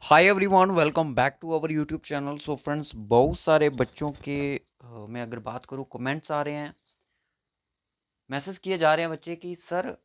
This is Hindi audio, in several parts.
Hi everyone, welcome back to our YouTube channel. So friends, बहुत सारे बच्चों के मैं अगर बात करूँ कमेंट्स आ रहे हैं, मैसेज किए जा रहे हैं बच्चे कि सर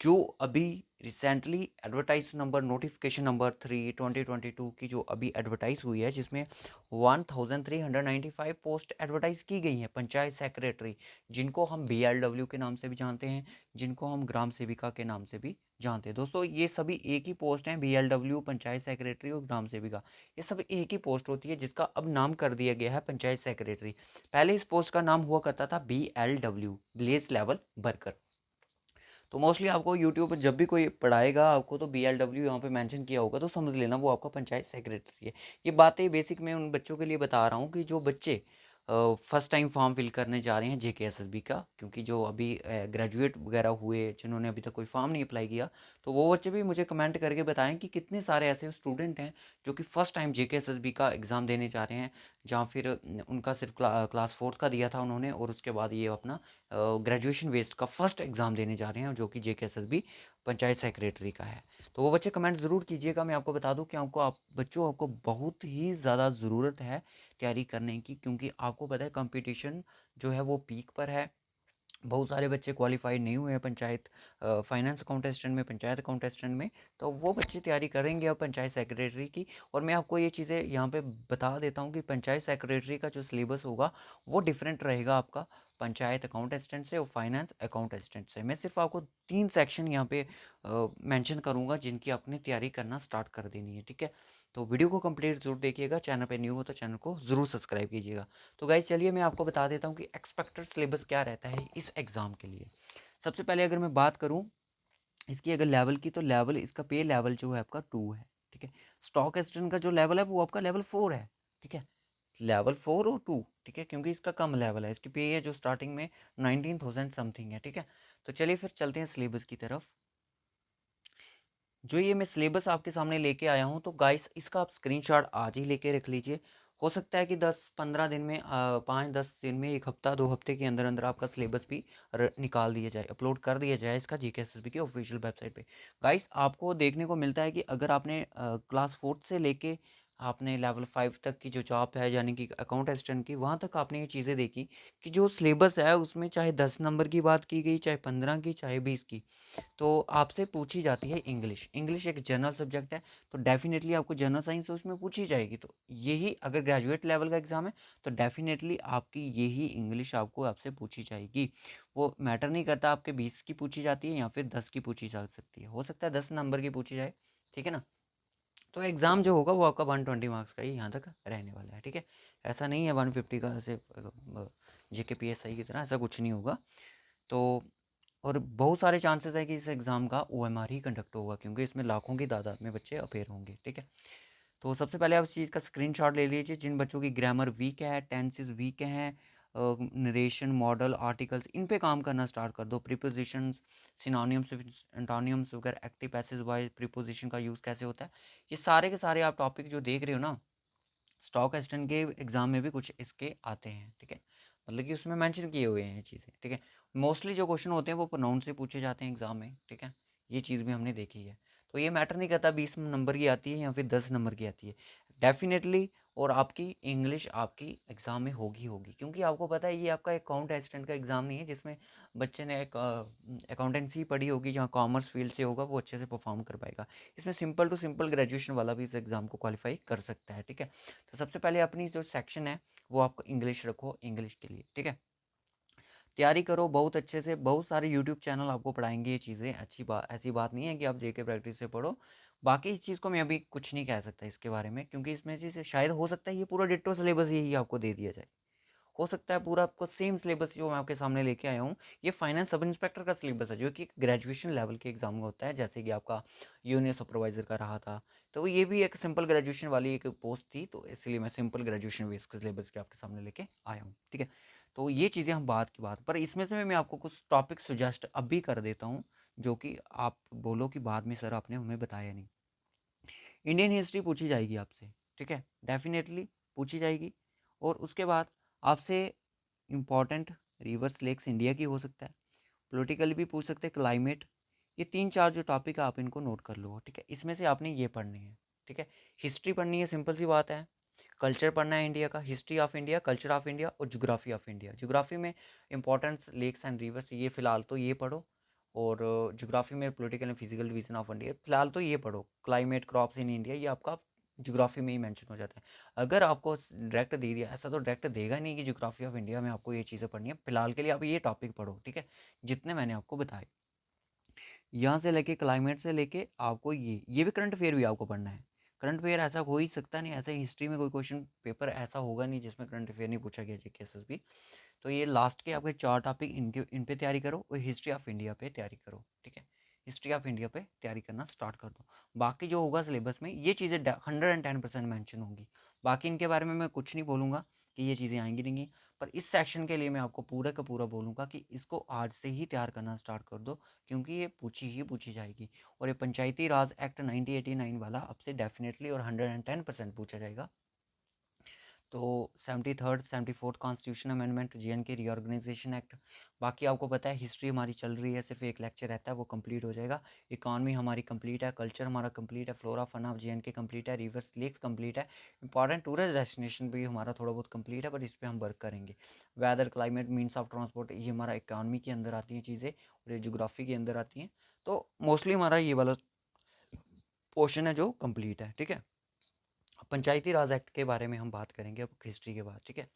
जो अभी recently advertise number notification number 3/2022 की जो अभी एडवर्टाइज हुई है, जिसमें 1395 पोस्ट एडवर्टाइज की गई हैं पंचायत सेक्रेटरी, जिनको हम BLW के नाम से भी जानते हैं, जिनको हम ग्राम सेविका के नाम से भी जानते हैं। दोस्तों, ये सभी एक ही पोस्ट हैं, BLW, पंचायत सेक्रेटरी और ग्राम सेविका। ये सब एक ही पोस्ट होती है, जिसका अब नाम कर दिया गया है पंचायत सेक्रेटरी। पहले इस पोस्ट का नाम हुआ करता था BLW, विलेज लेवल वर्कर। तो मोस्टली आपको यूट्यूब पर जब भी कोई पढ़ाएगा आपको, तो BLW यहाँ पे मेंशन किया होगा, तो समझ लेना वो आपका पंचायत सेक्रेटरी है। ये बातें बेसिक मैं उन बच्चों के लिए बता रहा हूँ कि जो बच्चे फर्स्ट टाइम फॉर्म फिल करने जा रहे हैं JKSSB का, क्योंकि जो अभी ग्रेजुएट वगैरह हुए, जिन्होंने अभी तक कोई फॉर्म नहीं अप्लाई किया, तो वो बच्चे भी मुझे कमेंट करके बताएं कि कितने सारे ऐसे स्टूडेंट हैं जो कि फर्स्ट टाइम JKSSB का एग्ज़ाम देने जा रहे हैं, जहाँ फिर उनका सिर्फ क्लास फोर्थ का दिया था उन्होंने, और उसके बाद ये अपना ग्रेजुएशन वेस्ट का फर्स्ट एग्ज़ाम देने जा रहे हैं, जो कि JKSSB पंचायत सेक्रेटरी का है। तो वो बच्चे कमेंट ज़रूर कीजिएगा। मैं आपको बता दूं कि आपको बहुत ही ज़्यादा ज़रूरत है तैयारी करने की, क्योंकि आपको पता है कंपटीशन जो है वो पीक पर है। बहुत सारे बच्चे क्वालिफाइड नहीं हुए हैं पंचायत फाइनेंस अकाउंटेस्टेंट में, पंचायत अकाउंटेस्टेंट में। तो वो बच्चे तैयारी करेंगे अब पंचायत सेक्रेटरी की। और मैं आपको ये चीज़ें यहाँ पे बता देता हूँ कि पंचायत सेक्रेटरी का जो सिलेबस होगा वो डिफरेंट रहेगा आपका पंचायत अकाउंट असिस्टेंट से और फाइनेंस अकाउंट असिस्टेंट से। मैं सिर्फ आपको 3 सेक्शन यहाँ पे मेंशन करूँगा जिनकी आपने तैयारी करना स्टार्ट कर देनी है, ठीक है। तो वीडियो को कंप्लीट जरूर देखिएगा। चैनल पे न्यू हो तो चैनल को ज़रूर सब्सक्राइब कीजिएगा। तो गाइस, चलिए मैं आपको बता देता हूँ कि एक्सपेक्टेड सिलेबस क्या रहता है इस एग्ज़ाम के लिए। सबसे पहले अगर मैं बात करूँ इसकी अगर लेवल की, तो लेवल इसका पे लेवल जो है आपका 2 है, ठीक है। स्टॉक एक्सटेंड का जो लेवल है वो आपका लेवल 4 है, ठीक है। लेवल 4 और 2, ठीक है, क्योंकि इसका कम लेवल है। इसकी पे है जो स्टार्टिंग में 19,000 समथिंग है, ठीक है। तो चलिए फिर चलते हैं सिलेबस की तरफ। जो ये मैं सिलेबस आपके सामने लेके आया हूँ, तो गाइस इसका आप स्क्रीनशॉट आज ही लेके रख लीजिए। हो सकता है कि 10-15 दिन में, 5-10 दिन में, 1 हफ्ता 2 हफ्ते के अंदर अंदर आपका सिलेबस भी निकाल दिया जाए, अपलोड कर दिया जाए इसका JKSSB की ऑफिशियल वेबसाइट पे। गाइस, आपको देखने को मिलता है कि अगर आपने क्लास फोर्थ से लेके आपने लेवल 5 तक की जो जॉब है, यानी कि अकाउंट असिस्टेंट की, वहाँ तक आपने ये चीज़ें देखी कि जो सिलेबस है उसमें चाहे 10 नंबर की बात की गई, चाहे 15 की, चाहे 20 की, तो आपसे पूछी जाती है इंग्लिश। इंग्लिश एक जनरल सब्जेक्ट है, तो डेफिनेटली आपको जनरल साइंस उसमें पूछी जाएगी। तो यही अगर ग्रेजुएट लेवल का एग्जाम है, तो डेफिनेटली आपकी यही इंग्लिश आपको आपसे पूछी जाएगी। वो मैटर नहीं करता आपके 20 की पूछी जाती है या फिर 10 की पूछी जा सकती है, हो सकता है 10 नंबर की पूछी जाए, ठीक है ना। तो एग्ज़ाम जो होगा वो आपका 120 मार्क्स का ही यहाँ तक रहने वाला है, ठीक है। ऐसा नहीं है 150 का, ऐसे JKPSI की तरह ऐसा कुछ नहीं होगा। तो और बहुत सारे चांसेस है कि इस एग्ज़ाम का OMR ही कंडक्ट होगा, क्योंकि इसमें लाखों की तादाद में बच्चे अपेयर होंगे, ठीक है। तो सबसे पहले आप इस चीज़ का स्क्रीनशॉट ले लीजिए। जिन बच्चों की ग्रामर वीक है, टेंसेस वीक हैं, नरेशन, मॉडल, आर्टिकल्स, इन पे काम करना स्टार्ट कर दो। प्रीपोजिशंस, सिनोनिम्स, एंटोनिम्स वगैरह, एक्टिव पैसिव वॉइस प्रीपोजिशन का यूज़ कैसे होता है, ये सारे के सारे आप टॉपिक जो देख रहे हो ना, स्टॉक एक्सटेंड के एग्जाम में भी कुछ इसके आते हैं, ठीक है। मतलब कि उसमें मेंशन किए हुए हैं ये चीज़ें, ठीक है। मोस्टली जो क्वेश्चन होते हैं वो प्रोनाउन से पूछे जाते हैं एग्जाम में, ठीक है। ये चीज़ भी हमने देखी है। तो ये मैटर नहीं करता 20 नंबर की आती है या फिर 10 नंबर की आती है, डेफिनेटली। और आपकी इंग्लिश आपकी एग्ज़ाम में होगी होगी, क्योंकि आपको पता है ये आपका अकाउंट असिस्टेंट का एग्ज़ाम नहीं है जिसमें बच्चे ने एक अकाउंटेंसी पढ़ी होगी, जहाँ कॉमर्स फील्ड से होगा वो अच्छे से परफॉर्म कर पाएगा। इसमें सिंपल टू सिंपल ग्रेजुएशन वाला भी इस एग्ज़ाम को क्वालिफाई कर सकता है, ठीक है। तो सबसे पहले अपनी जो सेक्शन है वो आपको इंग्लिश रखो, इंग्लिश के लिए, ठीक है। तैयारी करो बहुत अच्छे से। बहुत सारे यूट्यूब चैनल आपको पढ़ाएंगे ये चीज़ें। अच्छी बात, ऐसी बात नहीं है कि आप JK प्रैक्टिस से पढ़ो। बाकी इस चीज़ को मैं अभी कुछ नहीं कह सकता इसके बारे में, क्योंकि इसमें से शायद हो सकता है ये पूरा डिट्टो सिलेबस यही आपको दे दिया जाए। हो सकता है पूरा आपको सेम सिलेबस जो मैं आपके सामने लेके आया हूँ, ये फाइनेंस सब इंस्पेक्टर का सिलेबस है, जो कि ग्रेजुएशन लेवल के एग्जाम में होता है, जैसे कि आपका यूनियर सुपरवाइजर का रहा था। तो ये भी एक सिंपल ग्रेजुएशन वाली एक पोस्ट थी, तो इसलिए मैं सिंपल ग्रेजुएशन बेस के सिलेबस के आपके सामने लेके आया हूँ, ठीक है। तो ये चीज़ें हम बात की बात पर, इसमें से मैं आपको कुछ टॉपिक सुजेस्ट अभी कर देता हूँ, जो कि आप बोलो कि बाद में सर आपने हमें बताया नहीं। इंडियन हिस्ट्री पूछी जाएगी आपसे, ठीक है, डेफिनेटली पूछी जाएगी। और उसके बाद आपसे इम्पॉर्टेंट रिवर्स लेक्स इंडिया की हो सकता है, पॉलिटिकल भी पूछ सकते हैं, क्लाइमेट। ये 3-4 जो टॉपिक है आप इनको नोट कर लो, ठीक है। इसमें से आपने ये पढ़ने हैं। ठीक है। हिस्ट्री पढ़नी है, सिंपल सी बात है। कल्चर पढ़ना है इंडिया का, history of India, culture of India और ज्योग्राफी ऑफ इंडिया। ज्योग्राफी में इंपॉर्टेंस लेक्स एंड रिवर्स, ये फिलहाल तो ये पढ़ो। और ज्योग्राफी में political and physical division of India, फिलहाल तो ये पढ़ो। क्लाइमेट, क्रॉप्स इन इंडिया, ये आपका ज्योग्राफी में ही मेंशन हो जाता है। अगर आपको डायरेक्ट दे दिया, ऐसा तो डायरेक्ट देगा नहीं कि ज्योग्राफी ऑफ इंडिया में आपको ये चीज़ें पढ़नी है, फिलहाल के लिए आप ये टॉपिक पढ़ो, ठीक है, जितने मैंने आपको बताए। यहाँ से लेके क्लाइमेट से लेके आपको ये भी करंट अफेयर भी आपको पढ़ना है। करंट अफेयर ऐसा हो ही सकता नहीं, ऐसे हिस्ट्री में कोई क्वेश्चन पेपर ऐसा होगा नहीं जिसमें करंट अफेयर नहीं पूछा गया जीके एसएसबी। तो ये लास्ट के आपके 4 टॉपिक, इनके इन पे तैयारी करो और हिस्ट्री ऑफ इंडिया पे तैयारी करो, ठीक है। हिस्ट्री ऑफ इंडिया पे तैयारी करना स्टार्ट कर दो। बाकी जो होगा सिलेबस में ये चीज़ें 110% मेंशन होंगी। बाकी इनके बारे में मैं कुछ नहीं बोलूँगा कि ये चीज़ें आएंगी नहीं, पर इस सेक्शन के लिए मैं आपको पूरा का पूरा बोलूँगा कि इसको आज से ही तैयार करना स्टार्ट कर दो, क्योंकि ये पूछी ही पूछी जाएगी। और ये पंचायती राज एक्ट 1989 वाला आपसे डेफिनेटली और 110% पूछा जाएगा। तो 73rd 74th constitution amendment, JNK reorganisation act. बाकी आपको पता है हिस्ट्री हमारी चल रही है, सिर्फ एक लेक्चर रहता है, वो कंप्लीट हो जाएगा। इकॉनमी हमारी कंप्लीट है, कल्चर हमारा कंप्लीट है, flora fauna of JNK complete है, रिवर्स लेक्स कंप्लीट है। इंपॉर्टेंट टूरिस्ट डेस्टिनेशन भी हमारा थोड़ा बहुत कंप्लीट है, बट इस पर हम वर्क करेंगे। Weather, climate, means of transport, ये हमारा इकॉनमी के अंदर आती हैं चीज़ें, और ये जोग्राफी के अंदर आती हैं। तो मोस्टली हमारा ये वाला पोर्शन है जो कंप्लीट है, ठीक है। पंचायती राज एक्ट के बारे में हम बात करेंगे अब हिस्ट्री के बाद, ठीक है।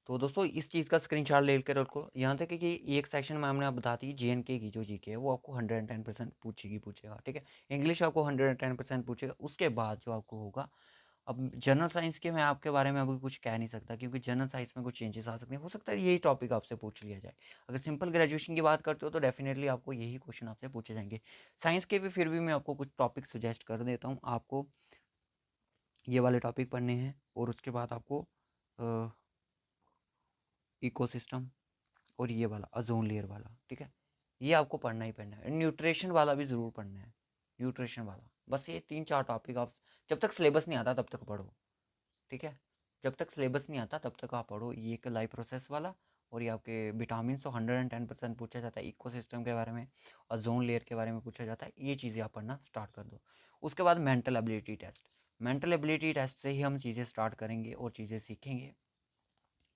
तो दोस्तों इस चीज़ का स्क्रीनशॉट ले कर रखो। यहाँ तक कि एक सेक्शन में हमने आप बता दी जेएनके की जो जीके है वो आपको 110% पूछेगा, ठीक है। इंग्लिश आपको 110% पूछेगा। उसके बाद जो आपको होगा, अब जनरल साइंस के मैं आपके बारे में अभी कुछ कह नहीं सकता, क्योंकि जनरल साइंस में कुछ चेंजेस आ सकते हैं, हो सकता है यही टॉपिक आपसे पूछ लिया जाए। अगर सिंपल ग्रेजुएशन की बात करते हो तो डेफिनेटली आपको यही क्वेश्चन आपसे पूछे जाएंगे। साइंस के भी फिर भी मैं आपको कुछ टॉपिक सजेस्ट कर देता हूँ। आपको ये वाले टॉपिक पढ़ने हैं, और उसके बाद आपको इकोसिस्टम और ये वाला ओजोन लेयर वाला, ठीक है, ये आपको पढ़ना ही पढ़ना है। न्यूट्रिशन वाला भी ज़रूर पढ़ना है, न्यूट्रिशन वाला। बस ये 3-4 टॉपिक आप जब तक सिलेबस नहीं आता तब तक पढ़ो, ठीक है। जब तक सिलेबस नहीं आता तब तक आप पढ़ो। ये एक लाइफ प्रोसेस वाला, और ये आपके विटामिन तो 110% पूछा जाता है। इकोसिस्टम के बारे में, ओजोन लेयर के बारे में पूछा जाता है। ये चीज़ें आप पढ़ना स्टार्ट कर दो। उसके बाद mental ability test, mental ability test से ही हम चीज़ें स्टार्ट करेंगे और चीज़ें सीखेंगे,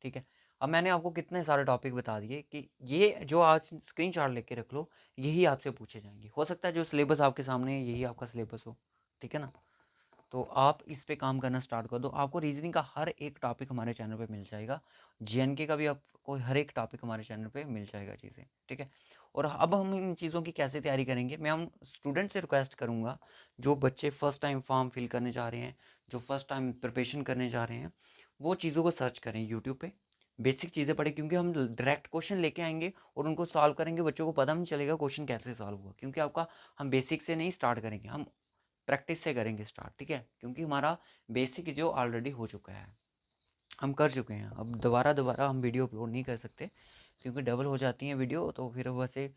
ठीक है। अब मैंने आपको कितने सारे टॉपिक बता दिए कि ये जो आज स्क्रीनशॉट लेके रख लो, यही आपसे पूछे जाएंगे। हो सकता है जो सिलेबस आपके सामने है यही आपका सिलेबस हो, ठीक है ना। तो आप इस पे काम करना स्टार्ट कर दो। आपको रीजनिंग का हर एक टॉपिक हमारे चैनल पे मिल जाएगा। जेएनके का भी आपको हर एक टॉपिक हमारे चैनल पे मिल जाएगा चीज़ें, ठीक है। और अब हम इन चीज़ों की कैसे तैयारी करेंगे, मैं हम स्टूडेंट से रिक्वेस्ट करूँगा, जो बच्चे फर्स्ट टाइम फॉर्म फिल करने जा रहे हैं, जो फर्स्ट टाइम प्रिपरेशन करने जा रहे हैं, वो चीज़ों को सर्च करें यूट्यूब पे, बेसिक चीज़ें पढ़ें, क्योंकि हम डायरेक्ट क्वेश्चन लेके आएंगे और उनको सॉल्व करेंगे। बच्चों को पता नहीं चलेगा क्वेश्चन कैसे सॉल्व हुआ, क्योंकि आपका हम बेसिक से नहीं स्टार्ट करेंगे, हम प्रैक्टिस से करेंगे स्टार्ट, ठीक है। क्योंकि हमारा बेसिक जो ऑलरेडी हो चुका है, हम कर चुके हैं। अब दोबारा दोबारा हम वीडियो अपलोड नहीं कर सकते, क्योंकि डबल हो जाती हैं वीडियो, तो फिर वैसे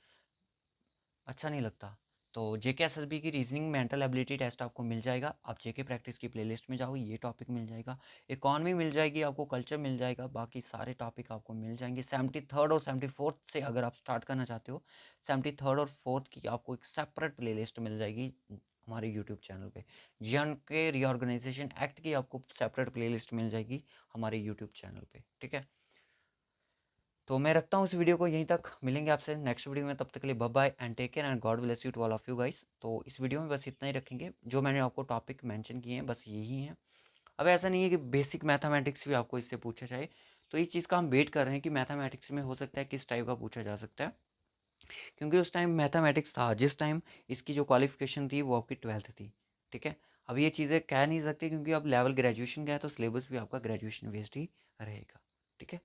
अच्छा नहीं लगता। तो जेके एसएसबी की रीजनिंग मेंटल एबिलिटी टेस्ट आपको मिल जाएगा। आप जेके प्रैक्टिस की प्लेलिस्ट में जाओ, ये टॉपिक मिल जाएगा। इकॉनमी मिल जाएगी आपको, कल्चर मिल जाएगा, बाकी सारे टॉपिक आपको मिल जाएंगे। 73rd और 74th से अगर आप स्टार्ट करना चाहते हो, 73rd और 4th की आपको एक सेपरेट प्लेलिस्ट मिल जाएगी हमारे यूट्यूब चैनल पे। जेएनके रीऑर्गेनाइजेशन एक्ट की आपको सेपरेट प्लेलिस्ट मिल जाएगी हमारे यूट्यूब चैनल पे, ठीक है। तो मैं रखता हूँ इस वीडियो को यहीं तक। मिलेंगे आपसे नेक्स्ट वीडियो में, तब तक के लिए bye bye and take care and God bless you to all of you guys. तो इस वीडियो में बस इतना ही रखेंगे, जो मैंने आपको टॉपिक मेंशन किए हैं बस यही हैं। अब ऐसा नहीं है कि बेसिक मैथमेटिक्स भी आपको इससे पूछा जाए, तो इस चीज़ का हम वेट कर रहे हैं कि मैथमेटिक्स में हो सकता है किस टाइप का पूछा जा सकता है, क्योंकि उस टाइम मैथमेटिक्स था जिस टाइम इसकी जो क्वालिफिकेशन थी वो आपकी 12th थी, ठीक है। अब ये चीज़ें कह नहीं सकते, क्योंकि अब लेवल ग्रेजुएशन का है, तो सिलेबस भी आपका ग्रेजुएशन बेस्ड ही रहेगा, ठीक है।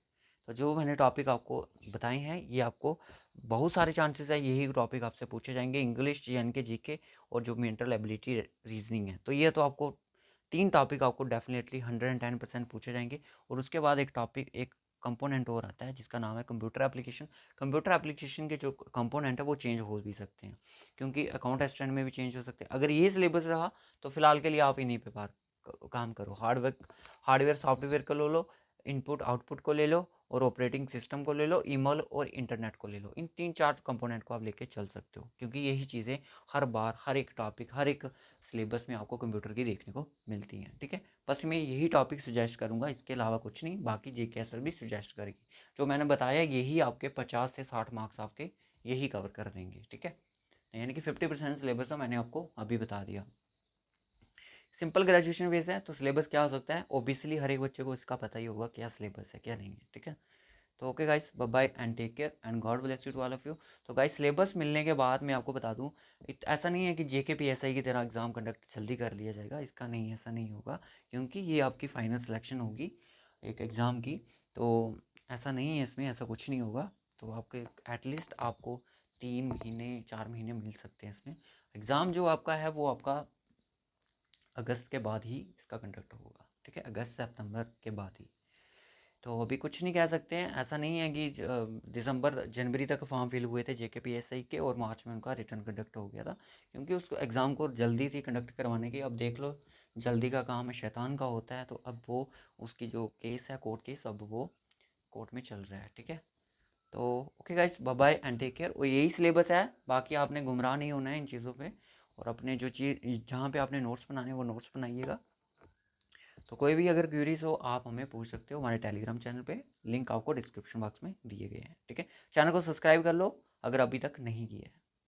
तो जो मैंने टॉपिक आपको बताए हैं, ये आपको बहुत सारे चांसेस है यही टॉपिक आपसे पूछे जाएंगे, इंग्लिश, जेएनके, जीके और जो मेंटल एबिलिटी रीजनिंग है। तो ये तो आपको 3 टॉपिक आपको डेफिनेटली 110% पूछे जाएंगे। और उसके बाद एक टॉपिक, एक कंपोनेंट और आता है जिसका नाम है कंप्यूटर एप्लीकेशन। कंप्यूटर एप्लीकेशन के जो कंपोनेंट है वो चेंज हो भी सकते हैं, क्योंकि अकाउंट असिस्टेंट में भी चेंज हो सकते हैं। अगर ये सिलेबस रहा तो फिलहाल के लिए आप इन्हीं पे काम करो। हार्डवेयर सॉफ्टवेयर को ले लो, इनपुट आउटपुट को ले लो, और ऑपरेटिंग सिस्टम को ले लो, ईमेल और इंटरनेट को ले लो। इन 3-4 कंपोनेंट को आप लेके चल सकते हो, क्योंकि यही चीज़ें हर बार हर एक टॉपिक, हर एक सिलेबस में आपको कंप्यूटर की देखने को मिलती हैं। ठीक है, बस मैं यही टॉपिक सुजेस्ट करूँगा, इसके अलावा कुछ नहीं। बाकी जेकेएसएल भी सुजेस्ट करेगी, जो मैंने बताया यही आपके 50 से 60 मार्क्स आपके यही कवर कर देंगे। ठीक है, यानी कि 50% सिलेबस तो मैंने आपको अभी बता दिया। सिंपल ग्रेजुएशन बेस है तो सिलेबस क्या हो सकता है, ओबियसली हर एक बच्चे को इसका पता ही होगा क्या सिलेबस है क्या नहीं है। ठीक है, तो okay guys, bye bye and take care and God bless you to all of you. तो गाइस सिलेबस मिलने के बाद मैं आपको बता दूं, ऐसा नहीं है कि जेके पीएसआई की तरह एग्ज़ाम कंडक्ट जल्दी कर लिया जाएगा, इसका नहीं, ऐसा नहीं होगा, क्योंकि ये आपकी फाइनल सिलेक्शन होगी एक एग्ज़ाम की। तो ऐसा नहीं है, इसमें ऐसा कुछ नहीं होगा। तो आपके एटलीस्ट आपको 3 महीने 4 महीने मिल सकते हैं इसमें। एग्ज़ाम जो आपका है वो आपका अगस्त के बाद ही इसका कंडक्ट होगा। ठीक है, अगस्त सितंबर के बाद ही। तो अभी कुछ नहीं कह सकते हैं, ऐसा नहीं है कि दिसंबर जनवरी तक फॉर्म फिल हुए थे जेकेपीएसआई के और मार्च में उनका रिटर्न कंडक्ट हो गया था, क्योंकि उसको एग्ज़ाम को जल्दी थी कंडक्ट करवाने की। अब देख लो, जल्दी का काम है शैतान का होता है, तो अब वो उसकी जो केस है कोर्ट केस, अब वो कोर्ट में चल रहा है। ठीक है, तो okay guys, bye bye and take care. और यही सिलेबस है, बाकी आपने गुमराह नहीं होना है इन चीज़ों पे, और अपने जो चीज़ जहाँ पे आपने नोट्स बनाने हैं वो नोट्स बनाइएगा। तो कोई भी अगर क्यूरीज हो आप हमें पूछ सकते हो हमारे टेलीग्राम चैनल पे, लिंक आपको डिस्क्रिप्शन बॉक्स में दिए गए हैं। ठीक है, चैनल को सब्सक्राइब कर लो अगर अभी तक नहीं किया है।